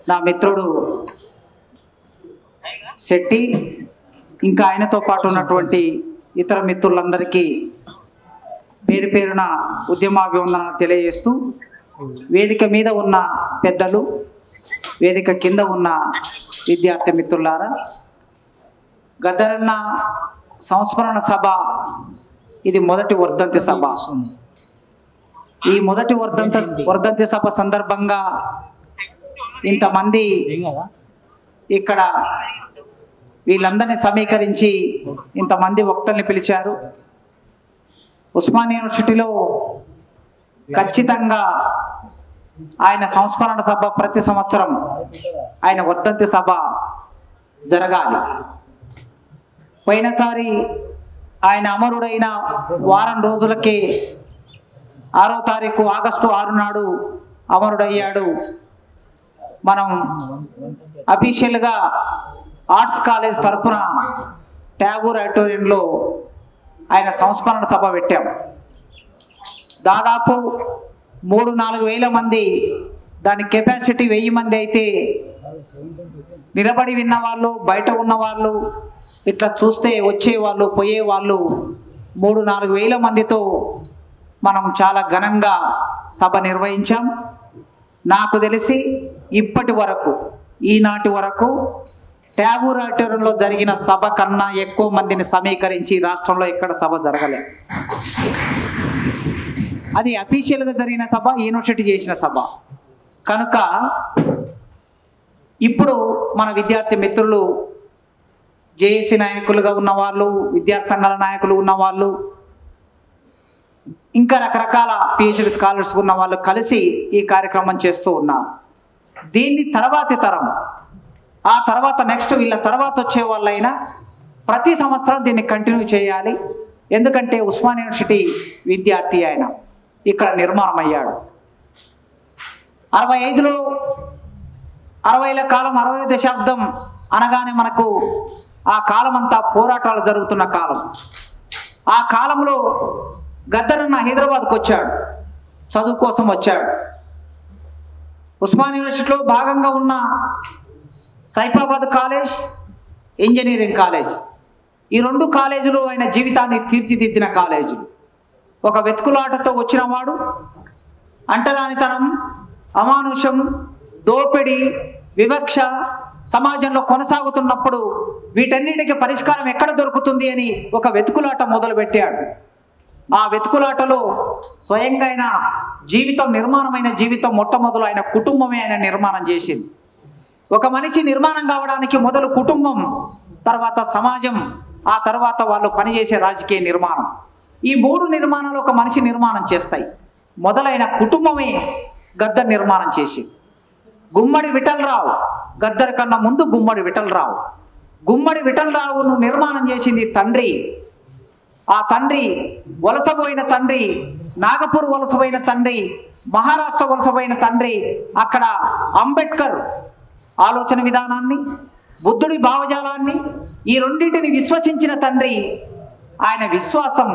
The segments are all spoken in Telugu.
నా మిత్రుడు శెట్టి ఇంకా ఆయనతో పాటు ఉన్నటువంటి ఇతర మిత్రులందరికీ పేరు పేరున ఉద్యమాభివందనాలు తెలియజేస్తూ, వేదిక మీద ఉన్న పెద్దలు, వేదిక కింద ఉన్న విద్యార్థి మిత్రులారా, గద్దరన్న సంస్మరణ సభ ఇది మొదటి వర్ధంతి సభ. ఈ మొదటి వర్ధంతి సభ సందర్భంగా ఇంతమంది ఇక్కడ వీళ్ళందరినీ సమీకరించి ఇంతమంది వక్తల్ని పిలిచారు. ఉస్మానియా యూనివర్సిటీలో ఖచ్చితంగా ఆయన సంస్మరణ సభ ప్రతి సంవత్సరం ఆయన వర్ధంతి సభ జరగాలి. పోయినసారి ఆయన అమరుడైన వారం రోజులకే 6వ తారీఖు ఆగస్టు 6 నాడు అమరుడయ్యాడు. మనం అఫీషియల్గా ఆర్ట్స్ కాలేజ్ తరఫున ట్యాగూర్ ఆడిటోరియంలో ఆయన సంస్మరణ సభ పెట్టాం. దాదాపు 3-4 వేల మంది, దాని కెపాసిటీ 1000 మంది అయితే నిలబడి విన్నవాళ్ళు, బయట ఉన్నవాళ్ళు, ఇట్లా చూస్తే వచ్చేవాళ్ళు పోయేవాళ్ళు 3-4 వేల మందితో మనం చాలా ఘనంగా సభ నిర్వహించాం. నాకు తెలిసి ఇప్పటి వరకు, ఈనాటి వరకు ట్యాగూర్ ఆడిటోరియంలో జరిగిన సభ కన్నా ఎక్కువ మందిని సమీకరించి రాష్ట్రంలో ఎక్కడ సభ జరగలేదు. అది అఫీషియల్గా జరిగిన సభ, యూనివర్సిటీ చేసిన సభ. కనుక ఇప్పుడు మన విద్యార్థి మిత్రులు, జేఏసీ నాయకులుగా ఉన్నవాళ్ళు, విద్యార్థి సంఘాల నాయకులు ఉన్నవాళ్ళు, ఇంకా రకరకాల పిహెచ్డి స్కాలర్స్ ఉన్న వాళ్ళు కలిసి ఈ కార్యక్రమం చేస్తూ ఉన్నారు. దీన్ని తర్వాతి తరం, ఆ తర్వాత నెక్స్ట్ వీళ్ళ తర్వాత వచ్చే వాళ్ళైనా ప్రతి సంవత్సరం దీన్ని కంటిన్యూ చేయాలి. ఎందుకంటే ఉస్మానియా యూనివర్సిటీ విద్యార్థి ఆయన ఇక్కడ నిర్మాణం అయ్యాడు. 65లో 60ల కాలం, 60వ దశాబ్దం అనగానే మనకు ఆ కాలం అంతా పోరాటాలు జరుగుతున్న కాలం. ఆ కాలంలో గద్దరన్న హైదరాబాద్కు వచ్చాడు, చదువు కోసం వచ్చాడు. ఉస్మానియా యూనివర్సిటీలో భాగంగా ఉన్న సైఫాబాద్ కాలేజ్, ఇంజనీరింగ్ కాలేజ్, ఈ 2 కాలేజీలు ఆయన జీవితాన్ని తీర్చిదిద్దిన కాలేజీలు. ఒక వెతుకులాటతో వచ్చినవాడు అంటరానితనం, అమానుషం, దోపిడీ, వివక్ష సమాజంలో కొనసాగుతున్నప్పుడు వీటన్నిటికీ పరిష్కారం ఎక్కడ దొరుకుతుంది అని ఒక వెతుకులాట మొదలుపెట్టాడు. ఆ వెతుకులాటలో స్వయంగా ఆయన జీవితం, నిర్మాణమైన జీవితం మొట్టమొదలు ఆయన కుటుంబమే ఆయన నిర్మాణం చేసింది. ఒక మనిషి నిర్మాణం కావడానికి మొదలు కుటుంబం, తర్వాత సమాజం, ఆ తర్వాత వాళ్ళు పనిచేసే రాజకీయ నిర్మాణం. ఈ 3 నిర్మాణాలు ఒక మనిషి నిర్మాణం చేస్తాయి. మొదలైన కుటుంబమే గద్దర్ నిర్మాణం చేసి, గుమ్మడి విఠలరావు గద్దర్ కన్నా ముందు గుమ్మడి విఠలరావు. గుమ్మడి విఠలరావును నిర్మాణం చేసింది తండ్రి. ఆ తండ్రి వలసపోయిన తండ్రి, నాగపూర్ వలసపోయిన తండ్రి, మహారాష్ట్ర వలసపోయిన తండ్రి. అక్కడ అంబేద్కర్ ఆలోచన విధానాన్ని, బుద్ధుడి భావజాలాన్ని, ఈ రెండింటిని విశ్వసించిన తండ్రి. ఆయన విశ్వాసం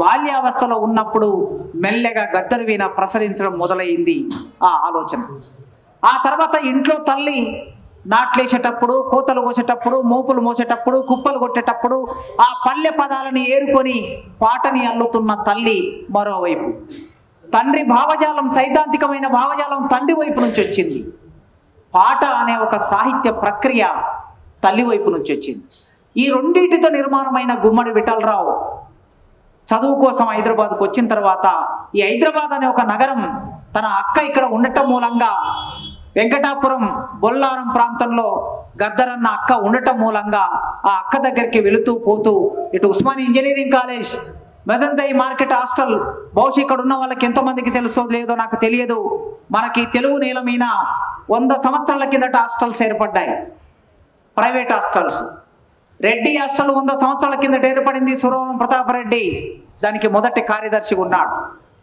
బాల్యావస్థలో ఉన్నప్పుడు మెల్లగా గద్దర్ వీణ ప్రసరించడం మొదలైంది ఆ ఆలోచన. ఆ తర్వాత ఇంట్లో తల్లి నాట్లేసేటప్పుడు, కోతలు కోసేటప్పుడు, మోపులు మోసేటప్పుడు, కుప్పలు కొట్టేటప్పుడు ఆ పల్లె పదాలని ఏరుకొని పాటని అల్లుతున్న తల్లి మరోవైపు. తండ్రి భావజాలం, సైద్ధాంతికమైన భావజాలం తండ్రి వైపు నుంచి వచ్చింది. పాట అనే ఒక సాహిత్య ప్రక్రియ తల్లి వైపు నుంచి వచ్చింది. ఈ రెండింటితో నిర్మాణమైన గుమ్మడి విఠలరావు చదువు కోసం హైదరాబాద్కు వచ్చిన తర్వాత, ఈ హైదరాబాద్ అనే ఒక నగరం తన అక్క ఇక్కడ ఉండటం మూలంగా, వెంకటాపురం బొల్లారం ప్రాంతంలో గద్దరన్న అక్క ఉండటం మూలంగా ఆ అక్క దగ్గరికి వెళుతూ పోతూ ఇటు Osmania engineering college, Moazzam Jahi market hostel, బహుశా ఇక్కడ ఉన్న వాళ్ళకి ఎంతోమందికి తెలుసో లేదో నాకు తెలియదు, మనకి తెలుగు నేల మీద 100 సంవత్సరాల కిందట హాస్టల్స్ ఏర్పడ్డాయి, ప్రైవేట్ హాస్టల్స్. రెడ్డి హాస్టల్ 100 సంవత్సరాల కిందట ఏర్పడింది. సురవరం ప్రతాపరెడ్డి దానికి మొదటి కార్యదర్శిగా ఉన్నాడు.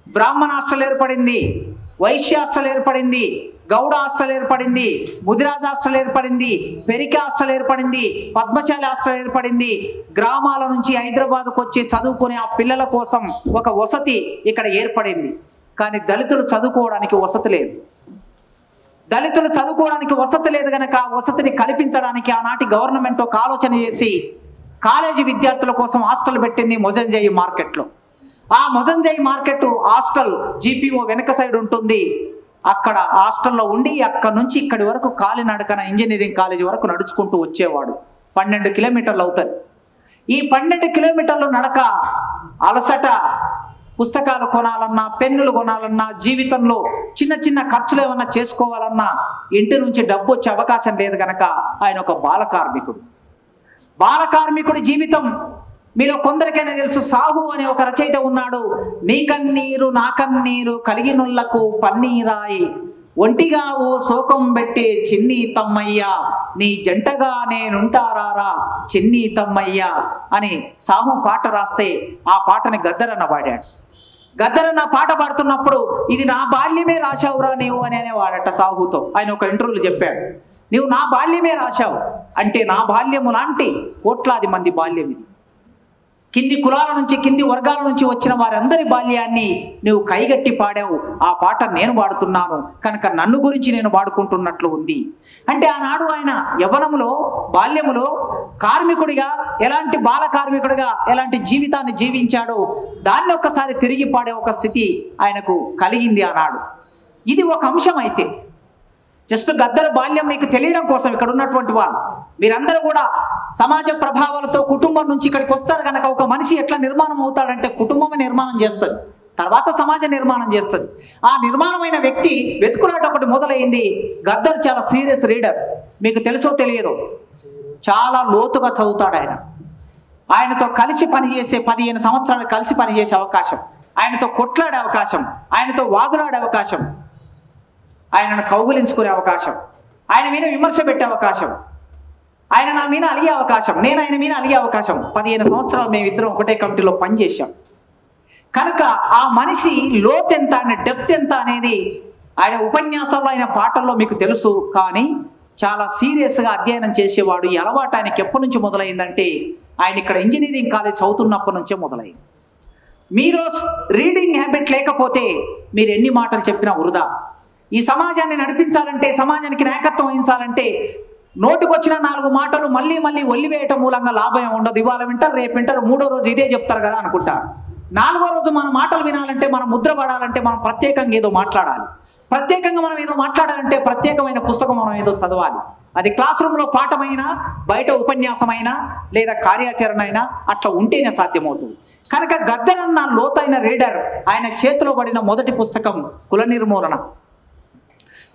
బ్రాహ్మణ హాస్టల్ ఏర్పడింది, వైశ్య హాస్టల్ ఏర్పడింది, గౌడ హాస్టల్ ఏర్పడింది, ముదిరాజ్ హాస్టల్ ఏర్పడింది, పెరిక హాస్టల్ ఏర్పడింది, పద్మశాలి హాస్టల్ ఏర్పడింది. గ్రామాల నుంచి హైదరాబాద్కు వచ్చి చదువుకునే ఆ పిల్లల కోసం ఒక వసతి ఇక్కడ ఏర్పడింది. కానీ దళితులు చదువుకోవడానికి వసతి లేదు. దళితులు చదువుకోవడానికి వసతి లేదు గనక వసతిని కల్పించడానికి ఆనాటి గవర్నమెంట్ ఒక ఆలోచన చేసి కాలేజీ విద్యార్థుల కోసం హాస్టల్ పెట్టింది మొజంజయి మార్కెట్లో. ఆ మొజంజయి మార్కెట్ హాస్టల్ GPO వెనక సైడ్ ఉంటుంది. అక్కడ హాస్టల్లో ఉండి అక్కడ నుంచి ఇక్కడి వరకు కాలినడకన ఇంజనీరింగ్ కాలేజీ వరకు నడుచుకుంటూ వచ్చేవాడు. 12 కిలోమీటర్లు అవుతుంది. ఈ 12 కిలోమీటర్లు నడక అలసట, పుస్తకాలు కొనాలన్నా, పెన్నులు కొనాలన్నా, జీవితంలో చిన్న చిన్న ఖర్చులు ఏమన్నా చేసుకోవాలన్నా ఇంటి నుంచి డబ్బు వచ్చే అవకాశం లేదు కనుక ఆయన ఒక బాలకార్మికుడి జీవితం మీలో కొందరికైనా తెలుసు. సాహు అనే ఒక రచయిత ఉన్నాడు. నీ కన్నీరు నా కన్నీరు కలిగినుళ్లకు పన్నీరాయి, ఒంటిగా ఓ శోకం పెట్టే చిన్ని తమ్మయ్య, నీ జంటగా నేనుంటారా చిన్ని తమ్మయ్య అని సాహు పాట రాస్తే ఆ పాటని గద్దరన్న పాడాడు. గద్దరన్న పాట పాడుతున్నప్పుడు ఇది నా బాల్యమే రాశావురా నీవు అని అనేవాడట సాహుతో. ఆయన ఒక ఇంటర్వ్యూలో చెప్పాడు, నీవు నా బాల్యమే రాశావు అంటే నా బాల్యము లాంటి కోట్లాది మంది బాల్యం ఇది. కింది కులాల నుంచి, కింది వర్గాల నుంచి వచ్చిన వారందరి బాల్యాన్ని నువ్వు కైగట్టి పాడావు. ఆ పాట నేను పాడుతున్నాను కనుక నన్ను గురించి నేను పాడుకుంటున్నట్లు ఉంది. అంటే ఆనాడు ఆయన యవ్వనములో, బాల్యములో కార్మికుడిగా, ఎలాంటి బాల కార్మికుడిగా ఎలాంటి జీవితాన్ని జీవించాడో దాన్ని ఒక్కసారి తిరిగి పాడే ఒక స్థితి ఆయనకు కలిగింది ఆనాడు. ఇది ఒక అంశం. అయితే జస్ట్ గద్దర్ బాల్యం మీకు తెలియడం కోసం ఇక్కడ ఉన్నటువంటి వాళ్ళు మీరందరూ కూడా సమాజ ప్రభావాలతో కుటుంబం నుంచి ఇక్కడికి వస్తారు కనుక ఒక మనిషి ఎట్లా నిర్మాణం అవుతాడంటే కుటుంబమే నిర్మాణం చేస్తుంది, తర్వాత సమాజ నిర్మాణం చేస్తుంది. ఆ నిర్మాణమైన వ్యక్తి వెతుకులాట ఒకటి మొదలైంది. గద్దర్ చాలా సీరియస్ రీడర్. మీకు తెలుసో తెలియదో చాలా లోతుగా చదువుతాడు ఆయన. ఆయనతో కలిసి పనిచేసే 15 సంవత్సరాలు కలిసి పనిచేసే అవకాశం, ఆయనతో కొట్లాడే అవకాశం, ఆయనతో వాదులాడే అవకాశం, ఆయనను కౌగులించుకునే అవకాశం, ఆయన మీద విమర్శ పెట్టే అవకాశం, ఆయన నా మీద అలిగే అవకాశం, నేను ఆయన మీద అలిగే అవకాశం. 15 సంవత్సరాలు మేమిద్దరం ఒకటే కమిటీలో పనిచేశాం కనుక ఆ మనిషి లోత్ ఎంత, ఆయన డెప్త్ ఎంత అనేది ఆయన ఉపన్యాసాల్లో, ఆయన పాటల్లో మీకు తెలుసు. కానీ చాలా సీరియస్గా అధ్యయనం చేసేవాడు. ఈ అలవాటు ఆయనకి ఎప్పటి నుంచి మొదలైందంటే ఆయన ఇక్కడ ఇంజనీరింగ్ కాలేజ్ చదువుతున్నప్పటి నుంచే మొదలైంది. మీరు రీడింగ్ హ్యాబిట్ లేకపోతే మీరు ఎన్ని మాటలు చెప్పినా వృధా. ఈ సమాజాన్ని నడిపించాలంటే, సమాజానికి నాయకత్వం వహించాలంటే నోటికొచ్చిన 4 మాటలు మళ్ళీ మళ్ళీ ఒల్లివేయటం మూలంగా లాభం ఉండదు. ఇవాళ వింటారు, రేపు వింటారు, 3వ రోజు ఇదే చెప్తారు కదా అనుకుంటారు. 4వ రోజు మన మాటలు వినాలంటే, మనం ముద్ర పడాలంటే మనం ప్రత్యేకంగా ఏదో మాట్లాడాలి. ప్రత్యేకంగా మనం ఏదో మాట్లాడాలంటే ప్రత్యేకమైన పుస్తకం మనం ఏదో చదవాలి. అది క్లాస్ రూమ్లో పాఠమైనా, బయట ఉపన్యాసమైనా, లేదా కార్యాచరణ అయినా అట్లా ఉంటేనే సాధ్యమవుతుంది. కనుక గద్దరన్న లోతైన రీడర్. ఆయన చేతిలో పడిన మొదటి పుస్తకం కుల నిర్మూలన.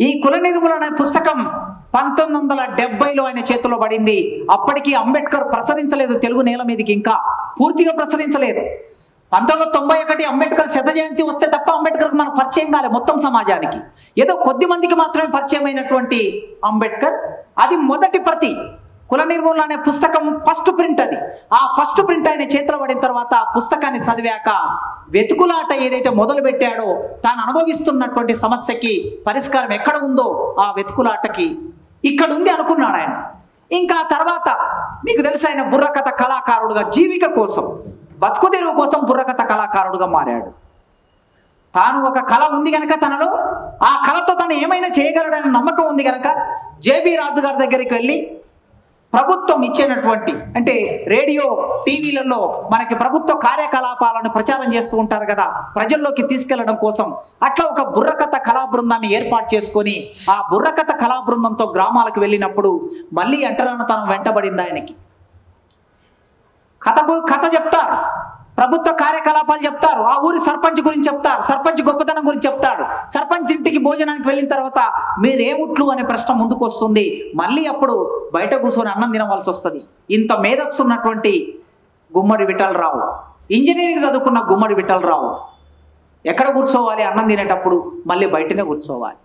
ఈ కుల నిర్మూలన పుస్తకం 1970లో ఆయన చేతిలో పడింది. అప్పటికి అంబేద్కర్ ప్రసరించలేదు తెలుగు నేల మీదకి, ఇంకా పూర్తిగా ప్రసరించలేదు. 1991 అంబేద్కర్ శత జయంతి వస్తే తప్ప అంబేద్కర్కి మనం పరిచయం కాలే మొత్తం సమాజానికి. ఏదో కొద్ది మందికి మాత్రమే పరిచయం అయినటువంటి అంబేద్కర్. అది మొదటి ప్రతి. కుల నిర్మూలన అనే పుస్తకం ఫస్ట్ ప్రింట్. అది ఆ ఫస్ట్ ప్రింట్ ఆయన చేతిలో పడిన తర్వాత ఆ పుస్తకాన్ని చదివాక వెతుకులాట ఏదైతే మొదలు పెట్టాడో, తాను అనుభవిస్తున్నటువంటి సమస్యకి పరిష్కారం ఎక్కడ ఉందో ఆ వెతుకులాటకి ఇక్కడ ఉంది అనుకున్నాడు ఆయన. ఇంకా తర్వాత మీకు తెలుసు ఆయన బుర్రకథ కళాకారుడుగా, జీవిక కోసం, బతుకుదెరువు కోసం బుర్రకథ కళాకారుడుగా మారాడు. తాను ఒక కళ ఉంది కనుక తనలో, ఆ కళతో తను ఏమైనా చేయగలడనే నమ్మకం ఉంది కనుక జేబీ రాజు గారి దగ్గరికి వెళ్ళి ప్రభుత్వం ఇచ్చినటువంటి, అంటే రేడియో టీవీలలో మనకి ప్రభుత్వ కార్యకలాపాలను ప్రచారం చేస్తూ ఉంటారు కదా, ప్రజల్లోకి తీసుకెళ్లడం కోసం అట్లా ఒక బుర్రకథ కళా బృందాన్ని ఏర్పాటు చేసుకొని ఆ బుర్రకథ కళా బృందంతో గ్రామాలకు వెళ్ళినప్పుడు మళ్ళీ అంటరానితనం వెంటబడింది ఆయనకి. కథ చెప్తారు, ప్రభుత్వ కార్యకలాపాలు చెప్తారు, ఆ ఊరి సర్పంచ్ గురించి చెప్తారు, సర్పంచ్ గొప్పతనం గురించి చెప్తాడు. సర్పంచ్ ఇంటికి భోజనానికి వెళ్ళిన తర్వాత మీరేముట్లు అనే ప్రశ్న ముందుకు వస్తుంది. మళ్ళీ అప్పుడు బయట కూర్చొని అన్నం తినవలసి వస్తుంది. ఇంత మేధస్సు ఉన్నటువంటి గుమ్మడి విఠలరావు, ఇంజనీరింగ్ చదువుకున్న గుమ్మడి విఠలరావు ఎక్కడ కూర్చోవాలి అన్నం తినేటప్పుడు? మళ్ళీ బయటనే కూర్చోవాలి.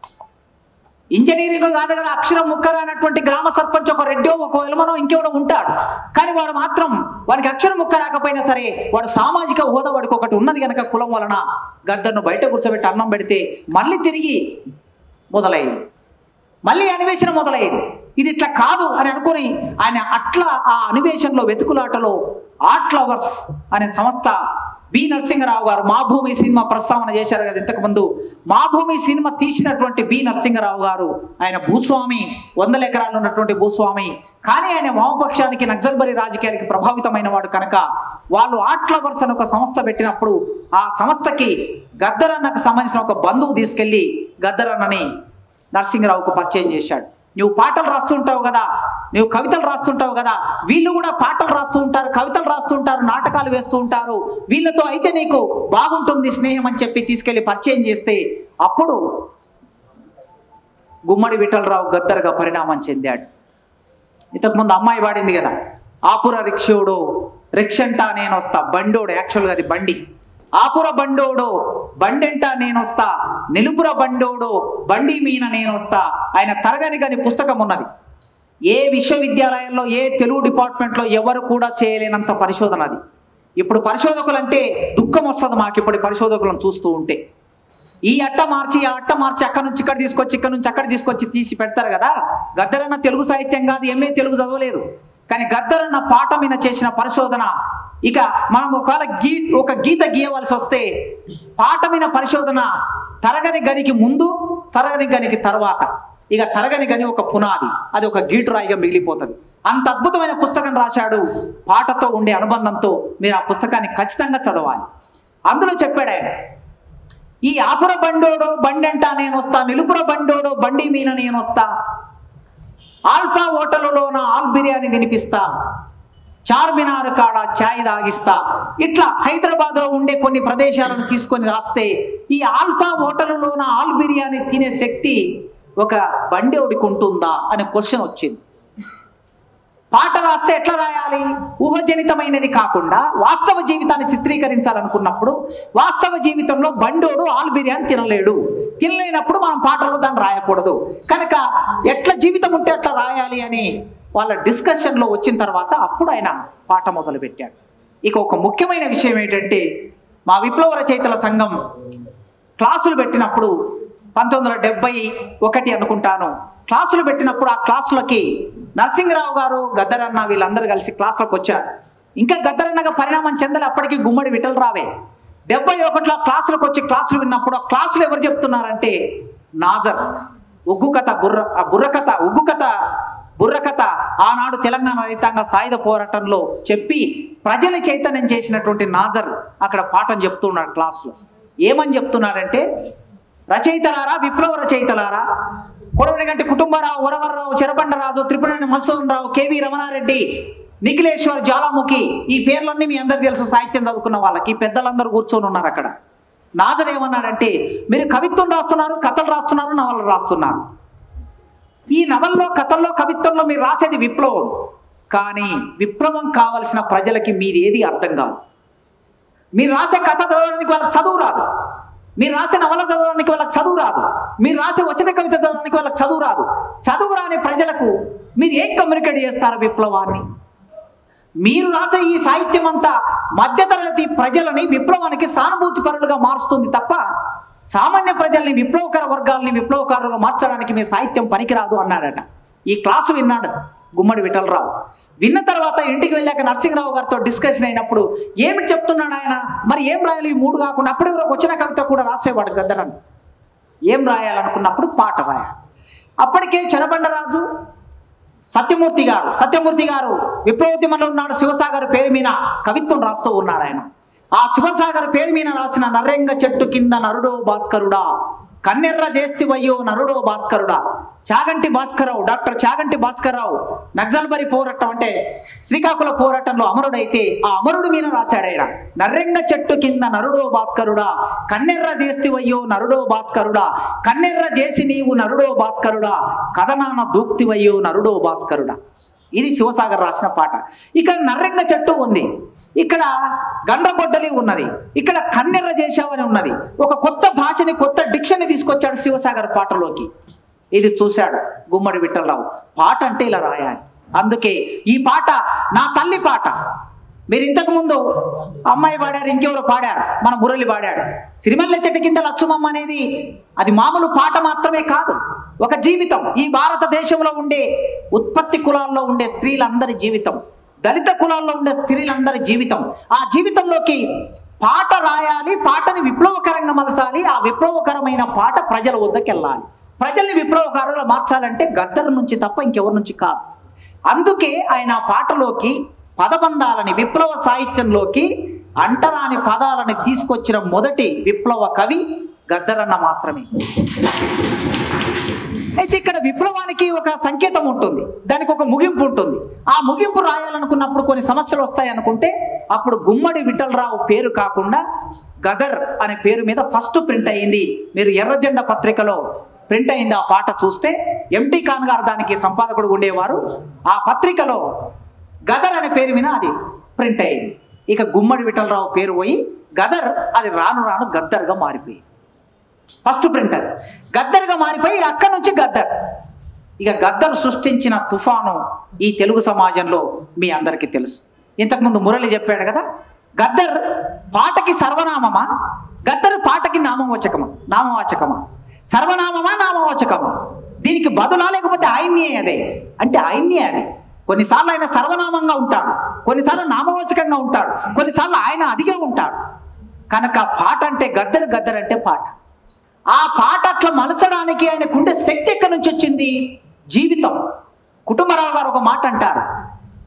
ఇంజనీరింగ్ కాదు కదా, అక్షరం ముక్కర అన్నటువంటి గ్రామ సర్పంచ్ ఒక రెడ్డో, ఒక వెలమనో, ఇంకెవడో ఉంటాడు. కానీ వాడు మాత్రం, వాడికి అక్షరం ముక్క రాకపోయినా సరే వాడు సామాజిక హోదా వాడికి ఒకటి ఉన్నది కనుక కులం వలన గద్దర్ను బయట కూర్చోబెట్టి అన్నం పెడితే మళ్ళీ తిరిగి మొదలయ్యింది, మళ్ళీ అన్వేషణ మొదలయ్యింది. ఇది ఇట్లా కాదు అని అనుకుని ఆయన అట్లా ఆ అన్వేషణలో, వెతుకులాటలో ఆర్ట్ లవర్స్ అనే సంస్థ బి నరసింహరావు గారు మా భూమి సినిమా ప్రస్తావన చేశారు కదా ఇంతకుముందు. మా భూమి సినిమా తీసినటువంటి బి నరసింహరావు గారు ఆయన భూస్వామి, 100 ఎకరాలు ఉన్నటువంటి భూస్వామి. కానీ ఆయన వామపక్షానికి నక్సల్బరీ రాజకీయాలకి ప్రభావితమైన వాడు కనుక వాళ్ళు ఆర్ట్ లవర్స్ అని ఒక సంస్థ పెట్టినప్పుడు ఆ సంస్థకి గద్దరన్నకు సంబంధించిన ఒక బంధువు తీసుకెళ్ళి గద్దరన్నని నరసింహరావుకు పరిచయం చేశాడు. నువ్వు పాటలు రాస్తుంటావు కదా, నువ్వు కవితలు రాస్తుంటావు కదా, వీళ్ళు కూడా పాటలు రాస్తూ ఉంటారు, కవితలు రాస్తూ ఉంటారు, నాటకాలు వేస్తూ ఉంటారు, వీళ్ళతో అయితే నీకు బాగుంటుంది స్నేహం అని చెప్పి తీసుకెళ్లి పరిచయం చేస్తే అప్పుడు గుమ్మడి విఠలరావు గద్దర్గా పరిణామం చెందాడు. ఇంతకుముందు అమ్మాయి వాడింది కదా, ఆపుర రిక్షోడు రిక్షంటా నేను వస్తా, బండోడు, యాక్చువల్గా అది బండి. ఆపుర బండోడు బండెంట నేనొస్తా, నిలుపుర బండోడు బండి మీన నేనొస్తా. ఆయన తరగని గని పుస్తకం ఉన్నది. ఏ విశ్వవిద్యాలయంలో ఏ తెలుగు డిపార్ట్మెంట్లో ఎవరు కూడా చేయలేనంత పరిశోధన అది. ఇప్పుడు పరిశోధకులు అంటే దుఃఖం వస్తుంది మాకు ఇప్పుడు పరిశోధకులను చూస్తూ ఉంటే. ఈ అట్ట మార్చి ఆ అట్ట మార్చి అక్కడ నుంచి ఇక్కడ తీసుకొచ్చి ఇక్కడ నుంచి అక్కడ తీసుకొచ్చి తీసి పెడతారు కదా. గద్దరన్న తెలుగు సాహిత్యం కాదు, ఎంఏ తెలుగు చదవలేదు, కానీ గద్దరన్న పాట మీద చేసిన పరిశోధన. ఇక మనం ఒక గీత గీయవలసి వస్తే పాట మీద పరిశోధన తరగని గనికి ముందు, తరగని గనికి తర్వాత. ఇక తరగని గని ఒక పునాది, అది ఒక గీటురాయిగా మిగిలిపోతుంది. అంత అద్భుతమైన పుస్తకం రాశాడు పాటతో ఉండే అనుబంధంతో. మీరు ఆ పుస్తకాన్ని ఖచ్చితంగా చదవాలి. అందులో చెప్పాడు ఆయన, ఈ ఆపుర బండోడో బండంటా నేను వస్తా, నిలుపుర బండోడో బండి మీన నేను వస్తా, ఆల్ఫా హోటలులోన ఆల్ బిర్యానీ తినిపిస్తా, చార్మినార్ కాడ ఛాయ్ తాగిస్తా. ఇట్లా హైదరాబాద్లో ఉండే కొన్ని ప్రదేశాలను తీసుకొని రాస్తే ఈ ఆల్ఫా హోటలులోన ఆల్ బిర్యానీ తినే శక్తి ఒక బండోడికి ఉంటుందా అనే క్వశ్చన్ వచ్చింది. పాట రాస్తే ఎట్లా రాయాలి? ఊహజనితమైనది కాకుండా వాస్తవ జీవితాన్ని చిత్రీకరించాలనుకున్నప్పుడు వాస్తవ జీవితంలో బండోడు ఆల్ బిర్యానీ తినలేనప్పుడు మనం పాటలో దాన్ని రాయకూడదు. కనుక ఎట్లా జీవితం ఉంటే అట్లా రాయాలి అని వాళ్ళ డిస్కషన్లో వచ్చిన తర్వాత అప్పుడు ఆయన పాట మొదలుపెట్టాడు. ఇక ఒక ముఖ్యమైన విషయం ఏంటంటే, మా విప్లవ రచయితల సంఘం క్లాసులు పెట్టినప్పుడు 1971 అనుకుంటాను, క్లాసులు పెట్టినప్పుడు ఆ క్లాసులకి నరసింహరావు గారు, గద్దరన్న వీళ్ళందరూ కలిసి క్లాసులకు వచ్చారు. ఇంకా గద్దరన్నగా పరిణామం చెందాలి అప్పటికి గుమ్మడి విఠలరావే. 71లో క్లాసులకు వచ్చి క్లాసులు విన్నప్పుడు ఆ క్లాసులు ఎవరు చెప్తున్నారంటే నాజర్, ఉగ్గు కథ బుర్రకథ ఆనాడు తెలంగాణ రైతాంగ సాయుధ పోరాటంలో చెప్పి ప్రజలు చైతన్యం చేసినటువంటి నాజర్ అక్కడ పాఠం చెప్తున్నాడు క్లాసులో. ఏమని చెప్తున్నాడంటే, రచయితలారా, విప్లవ రచయితలారా, కొడవలిగంటి కుటుంబరావు, వరవర్రావు, చెరబండరాజు, త్రిపురనేని మధుసూదన్ రావు, కేవి రమణారెడ్డి, నిఖిలేశ్వర్, జ్వాలాముఖి, ఈ పేర్లన్నీ మీ అందరు తెలుసు సాహిత్యం చదువుకున్న వాళ్ళకి. పెద్దలందరూ కూర్చొని ఉన్నారు అక్కడ. నాజర్ ఏమన్నాడంటే, మీరు కవిత్వం రాస్తున్నారు, కథలు రాస్తున్నారు, నవలలు రాస్తున్నారు. ఈ నవల్లో, కథల్లో, కవిత్వంలో మీరు రాసేది విప్లవం. కానీ విప్లవం కావలసిన ప్రజలకి మీది ఏది అర్థం కాదు. మీరు రాసే కథ చదవడానికి వాళ్ళకి చదువు రాదు, మీరు రాసే నవల చదవడానికి వాళ్ళకి చదువు రాదు, మీరు రాసే వచన కవిత చదవడానికి వాళ్ళకి చదువు రాదు. చదువు రాని ప్రజలకు మీరు ఏం కమ్యూనికేట్ చేస్తారు విప్లవాన్ని? మీరు రాసే ఈ సాహిత్యం అంతా మధ్యతరగతి ప్రజలని విప్లవానికి సానుభూతి పరులుగా మారుస్తుంది తప్ప సామాన్య ప్రజల్ని, విప్లవకర వర్గాల్ని విప్లవకారులుగా మార్చడానికి మీ సాహిత్యం పనికిరాదు అన్నాడట. ఈ క్లాసు విన్నాడు గుమ్మడి విఠలరావు. విన్న తర్వాత ఇంటికి వెళ్ళాక నరసింహరావు గారితో డిస్కషన్ అయినప్పుడు ఏమిటి చెప్తున్నాడు ఆయన, మరి ఏం రాయాలి ఈ 3 కాకుండా? అప్పుడే వచ్చిన కవిత కూడా రాసేవాడు గద్దరన్న. ఏం రాయాలనుకున్నప్పుడు పాట రాయాలి. అప్పటికే చెరబండరాజు, సత్యమూర్తి గారు విప్లవోద్యమంలో ఉన్నాడు. శివసాగర్ పేరు మీద కవిత్వం రాస్తూ ఉన్నాడు ఆయన. ఆ శివసాగర్ పేరు మీద రాసిన నర్రెంగ చెట్టు కింద నరుడో భాస్కరుడా, కన్నెర్ర చేస్తివయ్యో నరుడో భాస్కరుడా, చాగంటి భాస్కరరావు, డాక్టర్ చాగంటి భాస్కరరావు నక్సల్బరీ పోరాటం అంటే శ్రీకాకుళ పోరాటంలో అమరుడైతే ఆ అమరుడు మీద రాశాడు ఆయన. నర్రెంగ చెట్టు కింద నరుడో భాస్కరుడా, కన్నెర్ర చేస్తివయ్యో నరుడో భాస్కరుడా, కన్నెర్ర చేసి నీవు నరుడో భాస్కరుడా, కథనాన దూక్తివయ్యో నరుడో భాస్కరుడా. ఇది శివసాగర్ రాసిన పాట. ఇక్కడ నర్రెంగ చెట్టు ఉంది, ఇక్కడ గండ్రగొడ్డలి ఉన్నది, ఇక్కడ కన్నెర్ర చేశావని ఉన్నది. ఒక కొత్త భాషని, కొత్త డిక్షన్ని తీసుకొచ్చాడు శివసాగర్ పాటలోకి. ఇది చూశాడు గుమ్మడి విఠలరావు. పాట అంటే ఇలా రాయాలి. అందుకే ఈ పాట నా తల్లి పాట. మీరు ఇంతకుముందు అమ్మాయి పాడారు, ఇంకెవరో పాడారు, మన మురళి పాడాడు. సిరిమల్లె చెట్టు కింద లచ్చుమమ్మ అనేది అది మామూలు పాట మాత్రమే కాదు, ఒక జీవితం. ఈ భారతదేశంలో ఉండే ఉత్పత్తి కులాల్లో ఉండే స్త్రీలందరి జీవితం, దళిత కులాల్లో ఉండే స్త్రీలందరి జీవితం. ఆ జీవితంలోకి పాట రాయాలి, పాటని విప్లవకరంగా మలసాలి, ఆ విప్లవకరమైన పాట ప్రజల వద్దకు వెళ్ళాలి. ప్రజల్ని విప్లవకారులు మార్చాలంటే గద్దర్ నుంచి తప్ప ఇంకెవరి నుంచి కాదు. అందుకే ఆయన ఆ పాటలోకి పదబంధాలని, విప్లవ సాహిత్యంలోకి అంటరాని పదాలని తీసుకొచ్చిన మొదటి విప్లవ కవి గద్దరన్న మాత్రమే. అయితే ఇక్కడ విప్లవానికి ఒక సంకేతం ఉంటుంది, దానికి ఒక ముగింపు ఉంటుంది. ఆ ముగింపు రాయాలనుకున్నప్పుడు కొన్ని సమస్యలు వస్తాయి అనుకుంటే అప్పుడు గుమ్మడి విఠలరావు పేరు కాకుండా గదర్ అనే పేరు మీద ఫస్ట్ ప్రింట్ అయ్యింది. మీరు ఎర్రజెండా పత్రికలో ప్రింట్ అయింది ఆ పాట చూస్తే, ఎంటీ ఖాన్ గారు దానికి సంపాదకుడు ఉండేవారు. ఆ పత్రికలో గదర్ అనే పేరు మీద అది ప్రింట్ అయ్యింది. ఇక గుమ్మడి విఠలరావు పేరు పోయి గదర్, అది రాను రాను గద్దర్గా మారిపోయింది. ఫస్ట్ ప్రింట్ అది గద్దర్గా మారిపోయి అక్కడి నుంచి గద్దర్. ఇక గద్దర్ సృష్టించిన తుఫాను ఈ తెలుగు సమాజంలో మీ అందరికీ తెలుసు. ఇంతకుముందు మురళి చెప్పాడు కదా, గద్దర్ పాటకి సర్వనామమా, గద్దర్ పాటకి నామవాచకమా, సర్వనామమా నామవాచకమా, దీనికి బదులా లేకపోతే ఆయన్నే అదే అంటే ఆయన్నే అది. కొన్నిసార్లు ఆయన సర్వనామంగా ఉంటాడు, కొన్నిసార్లు నామవాచకంగా ఉంటాడు, కొన్నిసార్లు ఆయన అదిగే ఉంటాడు. కనుక పాట అంటే గద్దర్, గద్దర్ అంటే పాట. ఆ పాట అట్లా మలసడానికి ఆయనకుండే శక్తి ఎక్కడి నుంచి వచ్చింది? జీవితం. కుటుంబరావు గారు ఒక మాట అంటారు,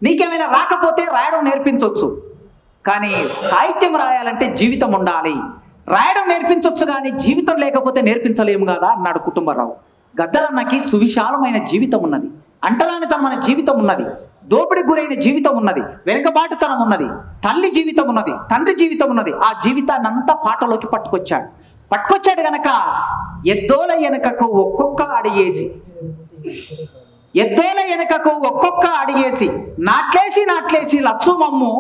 నీకేమైనా రాకపోతే రాయడం నేర్పించవచ్చు, కానీ సాహిత్యం రాయాలంటే జీవితం ఉండాలి. రాయడం నేర్పించవచ్చు కానీ జీవితం లేకపోతే నేర్పించలేము కదా అన్నాడు కుటుంబరావు. గద్దరన్నకి సువిశాలమైన జీవితం ఉన్నది, అంటరానితనమైన జీవితం ఉన్నది, దోపిడికి గురైన జీవితం ఉన్నది, వెనుకబాటుతనం ఉన్నది, తల్లి జీవితం ఉన్నది, తండ్రి జీవితం ఉన్నది. ఆ జీవితాన్ని అంతా పాటలోకి పట్టుకొచ్చాడు గనక ఎద్దోల వెనకకు ఒక్కొక్క అడిగేసి నాట్లేసి లచ్చుమమ్ము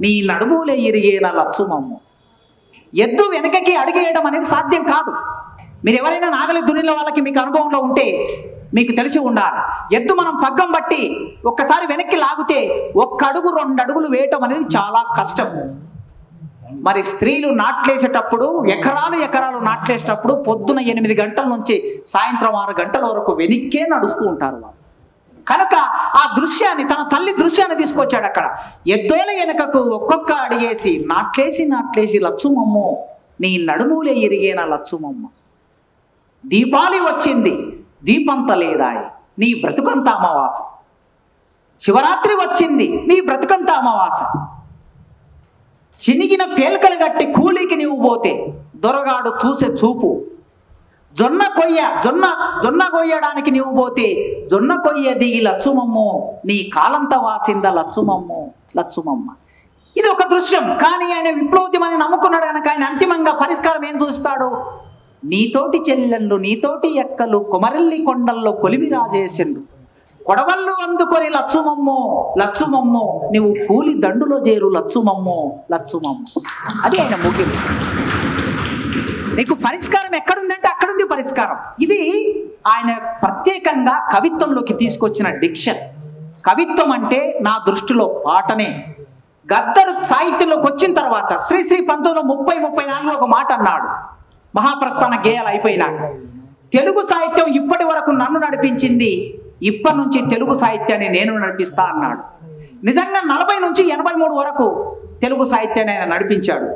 నీ నడుములే ఇరిగేన లచ్చుమమ్ము. ఎద్దు వెనకకి అడిగేయడం అనేది సాధ్యం కాదు. మీరు ఎవరైనా నాగలి దున్నిన వాళ్ళకి మీకు అనుభవంలో ఉంటే మీకు తెలిసి ఉండాలి. ఎద్దు మనం పగ్గం బట్టి ఒక్కసారి వెనక్కి లాగితే 1 అడుగు 2 అడుగులు వేయటం అనేది చాలా కష్టం. మరి స్త్రీలు నాట్లేసేటప్పుడు ఎకరాలు నాట్లేసేటప్పుడు పొద్దున 8 గంటల నుంచి సాయంత్రం 6 గంటల వరకు వెనక్కే నడుస్తూ ఉంటారు వాళ్ళు. కనుక ఆ దృశ్యాన్ని, తన తల్లి దృశ్యాన్ని తీసుకొచ్చాడు అక్కడ. ఎద్దోల వెనకకు ఒక్కొక్క అడిగేసి నాట్లేసి లచ్చుమమ్ము నీ నడుములే ఇరిగేన లచ్చుమమ్మ. దీపావళి వచ్చింది దీపంత లేదాయి నీ బ్రతుకంత అమావాస. శివరాత్రి వచ్చింది నీ బ్రతుకంత అమావాస. చినిగిన పేలికలు గట్టి కూలీకి నీవు పోతే దొరగాడు చూసే చూపు. జొన్న కొయ్యడానికి నీవు పోతే జొన్న కొయ్య దిగి లచ్చుమమ్ము నీ కాలంత వాసింద లచ్చుమమ్మ. ఇది ఒక దృశ్యం. కానీ ఆయన విప్లవోద్యమాన్ని నమ్ముకున్నాడు కనుక ఆయన అంతిమంగా పరిష్కారం ఏం చూస్తాడు? నీతోటి చెల్లెళ్ళు నీతోటి ఎక్కలు కొమరెల్లి కొండల్లో కొలిమి రాజేసిండు కొడవళ్ళు అందుకొని లచ్చుమమ్ము నువ్వు కూలి దండులో చేరు లచ్చుమమ్ము. అది ఆయన ముగింపు. నీకు పరిష్కారం ఎక్కడుందంటే అక్కడుంది పరిష్కారం. ఇది ఆయన ప్రత్యేకంగా కవిత్వంలోకి తీసుకొచ్చిన డిక్షన్. కవిత్వం అంటే నా దృష్టిలో పాటనే. గద్దర్ సాహిత్యంలోకి వచ్చిన తర్వాత శ్రీశ్రీ 1934లో ఒక మాట అన్నాడు, మహాప్రస్థాన గేయాలు అయిపోయినాక, తెలుగు సాహిత్యం ఇప్పటి వరకు నన్ను నడిపించింది, ఇప్పటి నుంచి తెలుగు సాహిత్యాన్ని నేను నడిపిస్తా అన్నాడు. నిజంగా 40 నుంచి 83 వరకు తెలుగు సాహిత్యాన్ని ఆయన నడిపించాడు.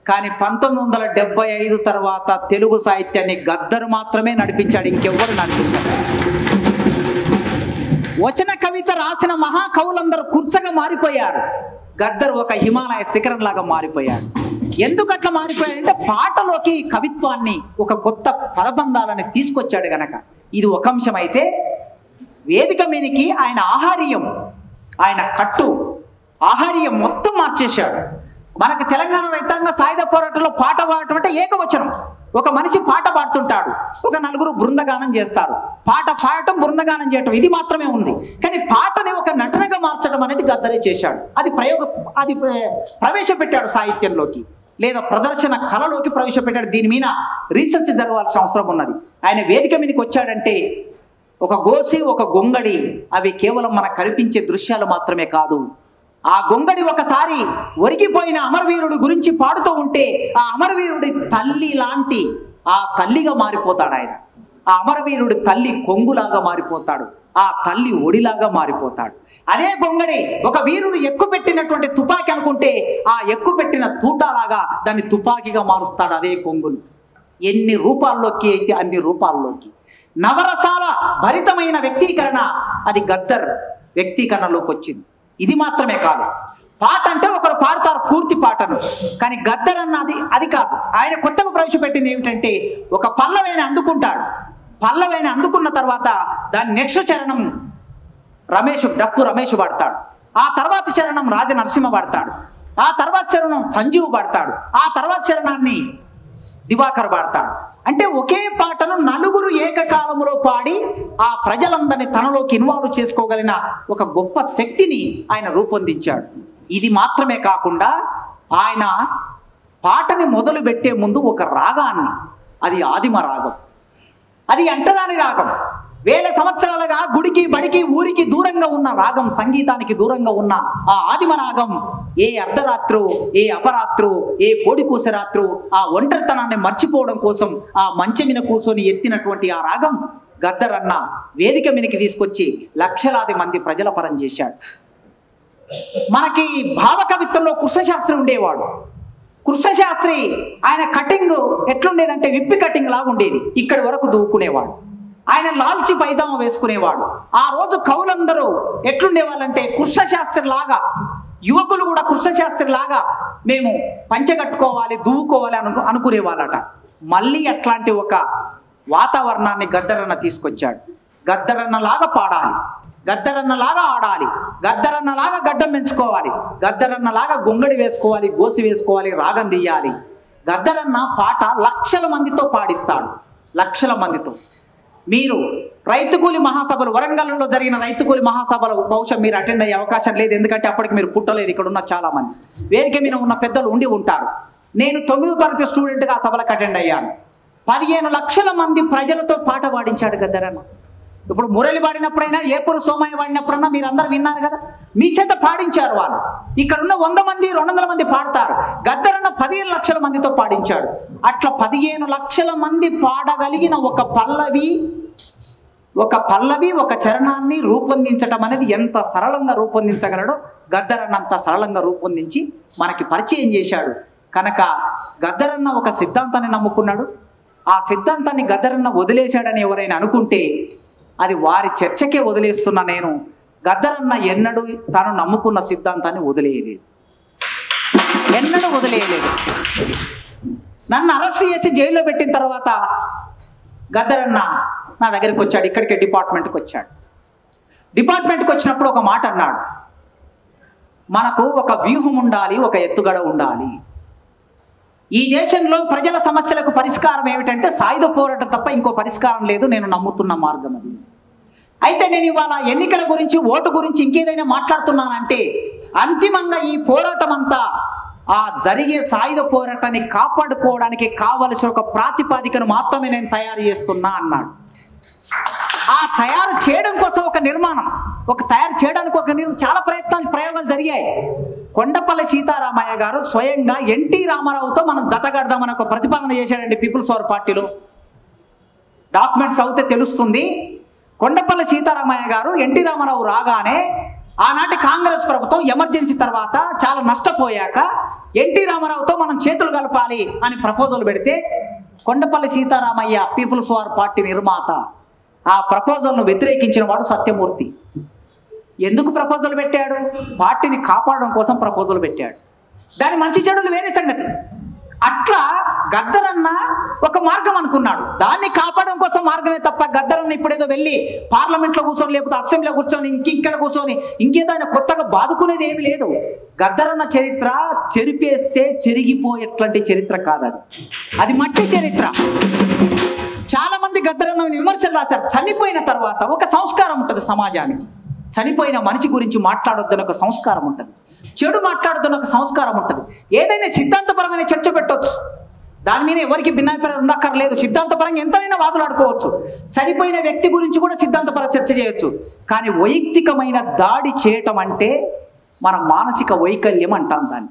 కానీ 1975 తర్వాత తెలుగు సాహిత్యాన్ని గద్దర్ మాత్రమే నడిపించాడు, ఇంకెవ్వరు నడిపించాడు. వచన కవిత రాసిన మహాకవులందరూ కుర్చగా మారిపోయారు, గద్దర్ ఒక హిమాలయ శిఖరం లాగా మారిపోయాడు. ఎందుకు అట్లా మారిపోయాడంటే పాటలోకి కవిత్వాన్ని, ఒక కొత్త పదబంధాలని తీసుకొచ్చాడు గనక. ఇది ఒక అంశం. అయితే వేదిక మీనికి ఆయన ఆయన ఆహార్యం మొత్తం మార్చేశాడు. మనకు తెలంగాణ రైతాంగ సాయుధ పోరాటంలో పాట పాడటం అంటే ఏకవచనం. ఒక మనిషి పాట పాడుతుంటాడు, ఒక 4 బృందగానం చేస్తారు. పాట పాడటం, బృందగానం చేయటం, ఇది మాత్రమే ఉంది. కానీ పాటని ఒక నటనగా మార్చడం అనేది గద్దరే చేశాడు. అది ప్రవేశపెట్టాడు సాహిత్యంలోకి, లేదా ప్రదర్శన కళలోకి ప్రవేశపెట్టాడు. దీని మీద రీసెర్చ్ జరగాల్సిన అవసరం ఉన్నది. ఆయన వేదిక మీదకి వచ్చాడంటే ఒక గోసి, ఒక గొంగడి, అవి కేవలం మనకు కనిపించే దృశ్యాలు మాత్రమే కాదు. ఆ గొంగడి ఒకసారి ఒరిగిపోయిన అమరవీరుడి గురించి పాడుతూ ఉంటే ఆ అమరవీరుడి తల్లి లాంటి ఆ తల్లిగా మారిపోతాడు ఆయన. ఆ అమరవీరుడి తల్లి కొంగులాగా మారిపోతాడు. ఆ ఆ తల్లి ఒడిలాగా మారిపోతాడు. అదే గొంగడి ఒక వీరుడు ఎక్కుపెట్టినటువంటి తుపాకీ అనుకుంటే ఆ ఎక్కుపెట్టిన తూటాలాగా దాన్ని తుపాకీగా మారుస్తాడు అదే కొంగును. ఎన్ని రూపాల్లోకి అయితే అన్ని రూపాల్లోకి నవరసాల భరితమైన వ్యక్తీకరణ అది గద్దర్ వ్యక్తీకరణలోకి వచ్చింది. ఇది మాత్రమే కాదు, పాట అంటే ఒకరు పాడతారు పూర్తి పాటను, కానీ గద్దర్ అన్నది అది కాదు. ఆయన కొత్తగా ప్రవేశపెట్టింది ఏమిటంటే ఒక పల్లవైన అందుకుంటాడు. పల్లవైన అందుకున్న తర్వాత దాని నెక్స్ట్ చరణం డప్పు రమేష్ పాడతాడు, ఆ తర్వాత చరణం రాజ నరసింహ పాడతాడు, ఆ తర్వాత చరణం సంజీవ్ పాడతాడు, ఆ తర్వాత చరణాన్ని దివాకర్ పాడతాడు. అంటే ఒకే పాటను నలుగురు ఏకకాలంలో పాడి ఆ ప్రజలందరినీ తనలోకి ఇన్వాల్వ్ చేసుకోగలిగిన ఒక గొప్ప శక్తిని ఆయన రూపొందించాడు. ఇది మాత్రమే కాకుండా ఆయన పాటని మొదలు పెట్టే ముందు ఒక రాగాన్ని, అది ఆదిమ రాగం, అది అంటరాని రాగం, వేల సంవత్సరాలుగా గుడికి బడికి ఊరికి దూరంగా ఉన్న రాగం, సంగీతానికి దూరంగా ఉన్న ఆ ఆదిమ రాగం ఏ అర్ధరాత్రు, ఏ అపరాత్రు, ఏ కోడి కూసరాత్రు ఆ ఒంటరితనాన్ని మర్చిపోవడం కోసం ఆ మంచె మీద కూర్చొని ఎత్తినటువంటి ఆ రాగం గద్దర్ అన్న వేదిక మీదకి తీసుకొచ్చి లక్షలాది మంది ప్రజల పరం చేశాడు. మనకి భావకవిత్వంలో కృష్ణశాస్త్రి ఉండేవాడు. కృష్ణశాస్త్రి ఆయన కటింగ్ ఎట్లుండేదంటే విప్పి కటింగ్ లాగా ఉండేది, ఇక్కడి వరకు దూకునేవాడు. ఆయన లాల్చి పైజామా వేసుకునేవాడు. ఆ రోజు కవులందరూ ఎట్లుండేవాళ్ళంటే కృష్ణశాస్త్రి లాగా, యువకులు కూడా కృష్ణశాస్త్రి లాగా మేము పంచెగట్టుకోవాలి, దువ్వుకోవాలి అనుకునేవాళ్ళట. మళ్ళీ అట్లాంటి ఒక వాతావరణాన్ని గద్దరన్న తీసుకొచ్చాడు. గద్దరన్నలాగా పాడాలి, గద్దరన్నలాగా ఆడాలి, గద్దరన్నలాగా గడ్డం పెంచుకోవాలి, గద్దరన్నలాగా గొంగడి వేసుకోవాలి, గోసి వేసుకోవాలి, రాగం తీయాలి. గద్దరన్న పాట లక్షల మందితో పాడిస్తాడు, లక్షల మందితో. మీరు రైతు కూలి మహాసభలు, వరంగల్లో జరిగిన రైతు కూలి మహాసభలు బహుశా మీరు అటెండ్ అయ్యే అవకాశం లేదు, ఎందుకంటే అప్పటికి మీరు పుట్టలేదు. ఇక్కడ ఉన్న చాలా మంది వేదిక మీద ఉన్న పెద్దలు ఉండి ఉంటారు. నేను 9వ తరగతి స్టూడెంట్గా ఆ సభలకు అటెండ్ అయ్యాను. 15 లక్షల మంది ప్రజలతో పాట పాడించాడు గద్దరన్న. ఇప్పుడు మురళి పాడినప్పుడైనా, ఏపూరు సోమయ్య పాడినప్పుడన్నా మీరు అందరు విన్నారు కదా, మీ చేత పాడించారు వాళ్ళు. ఇక్కడ ఉన్న 100 మంది 200 మంది పాడతారు, గద్దరన్న 15 లక్షల మందితో పాడించాడు. అట్లా 15 లక్షల మంది పాడగలిగిన ఒక పల్లవి ఒక చరణాన్ని రూపొందించడం అనేది ఎంత సరళంగా రూపొందించగలడో గద్దరన్న అంత సరళంగా రూపొందించి మనకి పరిచయం చేశాడు. కనుక గద్దరన్న ఒక సిద్ధాంతాన్ని నమ్ముకున్నాడు. ఆ సిద్ధాంతాన్ని గద్దరన్న వదిలేశాడని ఎవరైనా అనుకుంటే అది వారి చర్చకే వదిలేస్తున్నా. నేను గద్దరన్న ఎన్నడూ తాను నమ్ముకున్న సిద్ధాంతాన్ని వదిలేయలేదు, ఎన్నడూ వదిలేయలేదు. నన్ను అరెస్ట్ చేసి జైల్లో పెట్టిన తర్వాత గద్దరన్న నా దగ్గరికి వచ్చాడు, ఇక్కడికే డిపార్ట్మెంట్కి వచ్చాడు. డిపార్ట్మెంట్కి వచ్చినప్పుడు ఒక మాట అన్నాడు, మనకు ఒక వ్యూహం ఉండాలి, ఒక ఎత్తుగడ ఉండాలి. ఈ దేశంలో ప్రజల సమస్యలకు పరిష్కారం ఏమిటంటే సాయుధ పోరాటం తప్ప ఇంకో పరిష్కారం లేదు, నేను నమ్ముతున్న మార్గం అది. అయితే నేను ఇవాళ ఎన్నికల గురించి, ఓటు గురించి ఇంకేదైనా మాట్లాడుతున్నానంటే అంతిమంగా ఈ పోరాటం అంతా ఆ జరిగే సాయుధ పోరాటాన్ని కాపాడుకోవడానికి కావలసిన ఒక ప్రాతిపాదికను మాత్రమే నేను తయారు చేస్తున్నా అన్నాడు. ఆ తయారు చేయడం కోసం ఒక నిర్మాణం, తయారు చేయడానికి చాలా ప్రయోగాలు జరిగాయి. కొండపల్లి సీతారామయ్య గారు స్వయంగా ఎన్టీ రామారావుతో మనం జతగడదామని ఒక ప్రతిపాదన చేశాడండి పీపుల్స్ పవర్ పార్టీలో. డాక్యుమెంట్స్ అవుతే తెలుస్తుంది. కొండపల్లి సీతారామయ్య గారు ఎన్టీ రామారావు రాగానే ఆనాటి కాంగ్రెస్ ప్రభుత్వం ఎమర్జెన్సీ తర్వాత చాలా నష్టపోయాక ఎన్టీ రామారావుతో మనం చేతులు కలపాలి అని ప్రపోజల్ పెడితే Kondapalli Seetharamaiah people's power party నిర్మాత ఆ ప్రపోజల్ను వ్యతిరేకించిన వాడు సత్యమూర్తి. ఎందుకు ప్రపోజల్ పెట్టాడు? పార్టీని కాపాడడం కోసం ప్రపోజల్ పెట్టాడు. దాని మంచి చెడులు వేరే సంగతి. అట్లా గద్దరన్న ఒక మార్గం అనుకున్నాడు, దాన్ని కాపాడడం కోసం మార్గమే తప్ప గద్దరన్న ఇప్పుడేదో వెళ్ళి పార్లమెంట్లో కూర్చొని లేకపోతే అసెంబ్లీలో కూర్చొని ఇక్కడ కూర్చొని ఇంకేదో ఆయన కొత్తగా బాదుకునేది ఏమి లేదు. గద్దరన్న చరిత్ర చెరిపేస్తే చెరిగిపోయేట్లాంటి చరిత్ర కాదు, అది మట్టి చరిత్ర. చాలా మంది గద్దరన్న విమర్శలు రాశారు. చనిపోయిన తర్వాత ఒక సంస్కారం ఉంటుంది సమాజానికి. చనిపోయిన మనిషి గురించి మాట్లాడొద్దని ఒక సంస్కారం ఉంటుంది, చెడు మాట్లాడొద్దని ఒక సంస్కారం ఉంటుంది. ఏదైనా సిద్ధాంతపరమైన చర్చ పెట్టవచ్చు, దాని మీద ఎవరికి భిన్నాభిప్రాయం ఉండక్కర్లేదు. సిద్ధాంతపరంగా ఎంతైనా వాదులాడుకోవచ్చు. చనిపోయిన వ్యక్తి గురించి కూడా సిద్ధాంతపర చర్చ చేయొచ్చు. కానీ వైయక్తికమైన దాడి చేయటం అంటే మన మానసిక వైకల్యం అంటాం. దాన్ని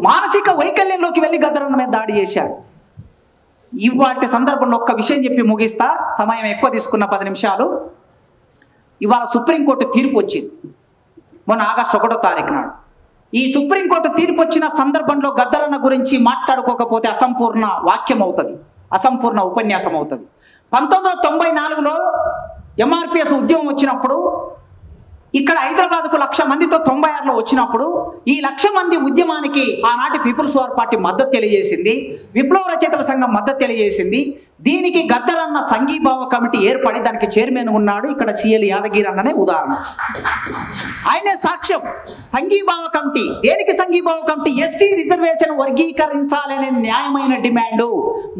మానసిక వైకల్యంలోకి వెళ్ళి గద్దరన్న మీద దాడి చేశారు. ఇవాటి సందర్భంలో ఒక్క విషయం చెప్పి ముగిస్తా, సమయం ఎక్కువ తీసుకున్న 10 నిమిషాలు. ఇవాళ సుప్రీంకోర్టు తీర్పు వచ్చింది మొన్న ఆగస్టు 1వ తారీఖు నాడు. ఈ సుప్రీంకోర్టు తీర్పు వచ్చిన సందర్భంలో గద్దరన్న గురించి మాట్లాడుకోకపోతే అసంపూర్ణ వాక్యం అవుతుంది, అసంపూర్ణ ఉపన్యాసం అవుతుంది. 1994లో ఎంఆర్పిఎస్ ఉద్యమం వచ్చినప్పుడు ఇక్కడ హైదరాబాద్కు 1,00,000 మందితో 96లో వచ్చినప్పుడు ఈ 1,00,000 మంది ఉద్యమానికి ఆనాటి పీపుల్స్ వార్ పార్టీ మద్దతు తెలియజేసింది, విప్లవ రచయితల సంఘం మద్దతు తెలియజేసింది. దీనికి గద్దరన్న సంఘీభావ కమిటీ ఏర్పడి దానికి చైర్మన్ ఉన్నాడు. ఇక్కడ సిఎల్ యాదగిరి అన్ననే ఉదాహరణ, ఆయనే సాక్ష్యం. సంఘీభావ కమిటీ దేనికి సంఘీభావ కమిటీ? ఎస్సీ రిజర్వేషన్ వర్గీకరించాలనే న్యాయమైన డిమాండు,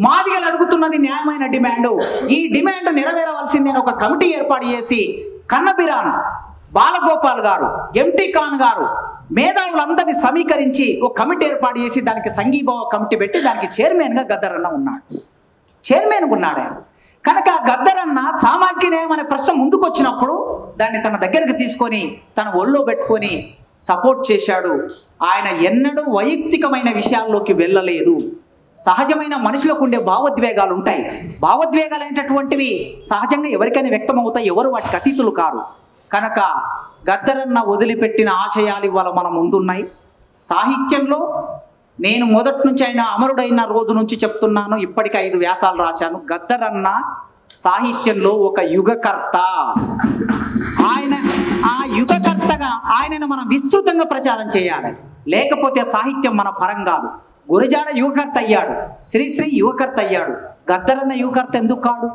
మాదిగలు అడుగుతున్నది న్యాయమైన డిమాండు. ఈ డిమాండ్ నెరవేరవలసిందని ఒక కమిటీ ఏర్పాటు చేసి కన్నబిరాన్, బాలగోపాల్ గారు, ఎంటీ ఖాన్ గారు మేధావులందరినీ సమీకరించి ఒక కమిటీ ఏర్పాటు చేసి దానికి సంఘీభావ కమిటీ పెట్టి దానికి చైర్మన్గా గద్దరన్న ఉన్నాడు, చైర్మన్ ఉన్నాడు ఆయన. కనుక గద్దరన్న సామాజిక న్యాయం అనే ప్రశ్న ముందుకు వచ్చినప్పుడు దాన్ని తన దగ్గరికి తీసుకొని తన ఒళ్ళో పెట్టుకొని సపోర్ట్ చేశాడు. ఆయన ఎన్నడూ వైయక్తికమైన విషయాల్లోకి వెళ్ళలేదు. సహజమైన మనుషులకు ఉండే భావోద్వేగాలు ఉంటాయి. భావోద్వేగాలు అనేటటువంటివి సహజంగా ఎవరికైనా వ్యక్తం అవుతాయి, ఎవరు వాటికి అతీతులు కారు. కనుక గద్దరన్న వదిలిపెట్టిన ఆశయాలు ఇవాళ మన ముందున్నాయి. సాహిత్యంలో నేను మొదటి నుంచి ఆయన అమరుడైన రోజు నుంచి చెప్తున్నాను, ఇప్పటికి 5 వ్యాసాలు రాశాను. గద్దరన్న సాహిత్యంలో ఒక యుగకర్త. ఆయన ఆ యుగకర్తగా ఆయనను మనం విస్తృతంగా ప్రచారం చేయాలి, లేకపోతే సాహిత్యం మన పరం కాదు. గురజాడ యుగకర్త అయ్యాడు, శ్రీశ్రీ యుగకర్త అయ్యాడు, గద్దరన్న యుగకర్త ఎందుకు కాడు?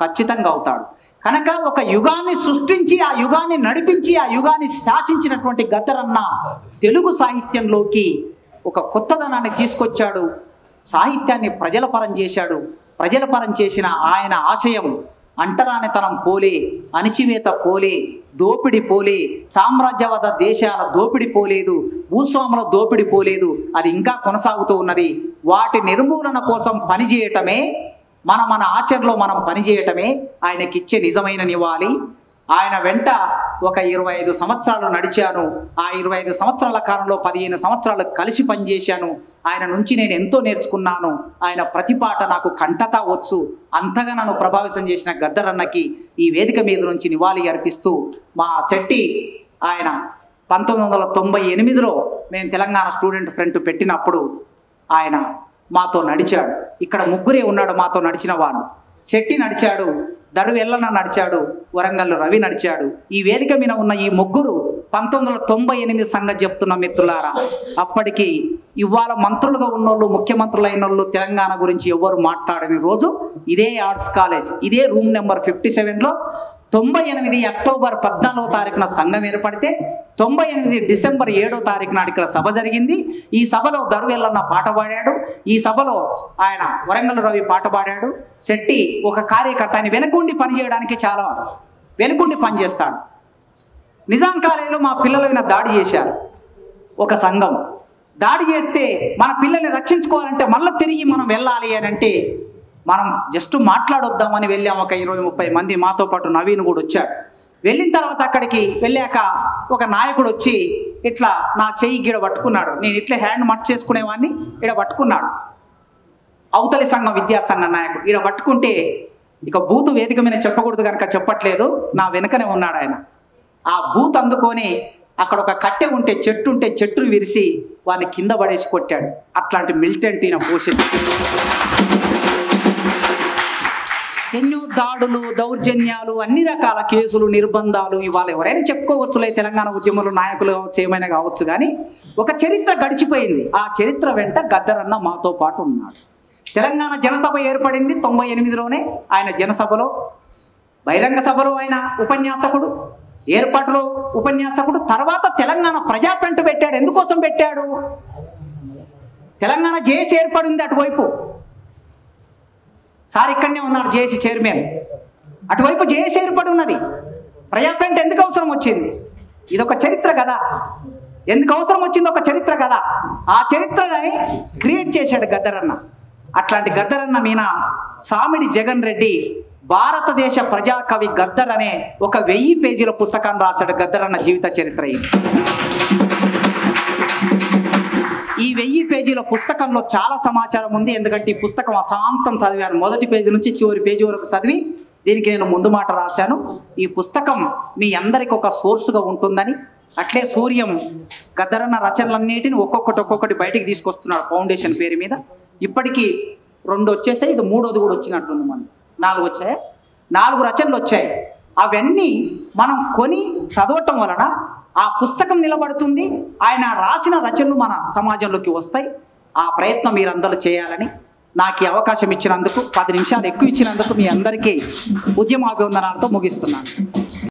ఖచ్చితంగా అవుతాడు. కనుక ఒక యుగాన్ని సృష్టించి ఆ యుగాన్ని నడిపించి ఆ యుగాన్ని శాసించినటువంటి గద్దరన్న తెలుగు సాహిత్యంలోకి ఒక కొత్తదనాన్ని తీసుకొచ్చాడు. సాహిత్యాన్ని ప్రజల పరం చేశాడు. ప్రజల పరం చేసిన ఆయన ఆశయం అంటరానితనం పోలే, అణిచివేత పోలే, దోపిడి పోలే, సామ్రాజ్యవాద దేశాల దోపిడి పోలేదు, భూస్వాముల దోపిడి పోలేదు, అది ఇంకా కొనసాగుతూ ఉన్నది. వాటి నిర్మూలన కోసం పనిచేయటమే మన ఆచరణలో మనం పనిచేయటమే ఆయనకిచ్చే నిజమైన నివాళి. ఆయన వెంట ఒక 25 సంవత్సరాలు నడిచాను. ఆ 25 సంవత్సరాల కాలంలో 15 సంవత్సరాలు కలిసి పనిచేశాను. ఆయన నుంచి నేను ఎంతో నేర్చుకున్నాను. ఆయన ప్రతిపాట నాకు కంటత వచ్చు. అంతగా నన్ను ప్రభావితం చేసిన గద్దరన్నకి ఈ వేదిక మీద నుంచి నివాళి అర్పిస్తూ మా శెట్టి ఆయన 1998లో మేము తెలంగాణ స్టూడెంట్ ఫ్రంట్ పెట్టినప్పుడు ఆయన మాతో నడిచాడు. ఇక్కడ ముగ్గురే ఉన్నాడు మాతో నడిచిన వాడు. శెట్టి నడిచాడు, దరువెల్లన నడిచాడు, వరంగల్ రవి నడిచాడు. ఈ వేదిక మీద ఉన్న ఈ ముగ్గురు 1998 సంగతి చెప్తున్న మిత్రులారా. అప్పటికి ఇవాళ మంత్రులుగా ఉన్నోళ్ళు, ముఖ్యమంత్రులైన వాళ్ళు తెలంగాణ గురించి ఎవరు మాట్లాడని రోజు ఇదే ఆర్ట్స్ కాలేజ్, ఇదే రూమ్ నెంబర్ 57లో 98 అక్టోబర్ 14వ తారీఖున సంఘం ఏర్పడితే 98 డిసెంబర్ 7వ తారీఖు నాడు ఇక్కడ సభ జరిగింది. ఈ సభలో దరువెల్లన్న పాట పాడాడు. ఈ సభలో ఆయన వరంగల్ రవి పాట పాడాడు. శెట్టి ఒక కార్యకర్త, ఆయన వెనుకుండి పనిచేయడానికి చాలా వెనుకుండి పనిచేస్తాడు. నిజాం కాలేజీలో మా పిల్లల మీద దాడి చేశారు. ఒక సంఘం దాడి చేస్తే మన పిల్లల్ని రక్షించుకోవాలంటే మళ్ళీ తిరిగి మనం వెళ్ళాలి అని అంటే మనం జస్ట్ మాట్లాడొద్దామని వెళ్ళాం. ఒక 20-30 మంది మాతో పాటు నవీన్ కూడా వచ్చాడు. వెళ్ళిన తర్వాత అక్కడికి వెళ్ళాక ఒక నాయకుడు వచ్చి ఇట్లా నా చెయ్యి గిడ పట్టుకున్నాడు. నేను ఇట్లా హ్యాండ్ మట్ చేసుకునేవాడిని, ఈడ పట్టుకున్నాడు. అవతలి సంఘం విద్యాసంఘం నాయకుడు ఈడ పట్టుకుంటే ఇక బూతు వేదిక మీద చెప్పకూడదు కనుక చెప్పట్లేదు, నా వెనుకనే ఉన్నాడు ఆయన. ఆ బూత్ అందుకొని అక్కడ ఒక కట్టె ఉంటే చెట్టు ఉంటే చెట్టును విరిసి వాడిని కింద పడేసి కొట్టాడు. అట్లాంటి మిలిటెంట్ ఈయన పోషించి ఎన్నో దాడులు, దౌర్జన్యాలు, అన్ని రకాల కేసులు, నిర్బంధాలు ఇవాళ ఎవరైనా చెప్పుకోవచ్చులే. తెలంగాణ ఉద్యమంలో నాయకులు కావచ్చు, ఏమైనా కావచ్చు, కానీ ఒక చరిత్ర గడిచిపోయింది. ఆ చరిత్ర వెంట గద్దరన్న మాతో పాటు ఉన్నాడు. తెలంగాణ జనసభ ఏర్పడింది 98లోనే. ఆయన జనసభలో, బహిరంగ సభలో ఆయన ఉపన్యాసకుడు, ఏర్పాటులో ఉపన్యాసకుడు. తర్వాత తెలంగాణ ప్రజాఫ్రంట్ పెట్టాడు. ఎందుకోసం పెట్టాడు? తెలంగాణ జేఏసీ ఏర్పడింది అటువైపు. సార్ ఇక్కడనే ఉన్నాడు, జేఏసీ చైర్మన్. అటువైపు జేఏసీ ఏర్పడి ఉన్నది. ప్రజాఫ్రంట్ ఎందుకు అవసరం వచ్చింది? ఇదొక చరిత్ర కదా. ఎందుకు అవసరం వచ్చింది? ఒక చరిత్ర కదా. ఆ చరిత్రని క్రియేట్ చేశాడు గద్దరన్న. అట్లాంటి గద్దరన్న మీన సామిడి జగన్ రెడ్డి భారతదేశ ప్రజాకవి గద్దర్ అనే ఒక 1000 పేజీల పుస్తకాన్ని రాశాడు. గద్దరన్న జీవిత చరిత్ర. ఈ 1000 పేజీల పుస్తకంలో చాలా సమాచారం ఉంది. ఎందుకంటే ఈ పుస్తకం అశాంతం చదివాను. మొదటి పేజీ నుంచి చివరి పేజీ వరకు చదివి దీనికి నేను ముందు మాట రాశాను. ఈ పుస్తకం మీ అందరికి ఒక సోర్స్గా ఉంటుందని. అట్లే సూర్యం గద్దరన్న రచనలన్నిటిని ఒక్కొక్కటి బయటికి తీసుకొస్తున్నాడు ఫౌండేషన్ పేరు మీద. ఇప్పటికీ 2 వచ్చేసాయి, ఇది 3వది కూడా వచ్చినట్టుంది. మనం 4 వచ్చాయి, 4 రచనలు వచ్చాయి. అవన్నీ మనం కొని చదవటం వలన ఆ పుస్తకం నిలబడుతుంది. ఆయన రాసిన రచనలు మన సమాజంలోకి వస్తాయి. ఆ ప్రయత్నం మీరందరూ చేయాలని నాకు ఈ అవకాశం ఇచ్చినందుకు, 10 నిమిషాలు ఎక్కువ ఇచ్చినందుకు మీ అందరికీ ఉద్యమాభివందనాలతో ముగిస్తున్నాను.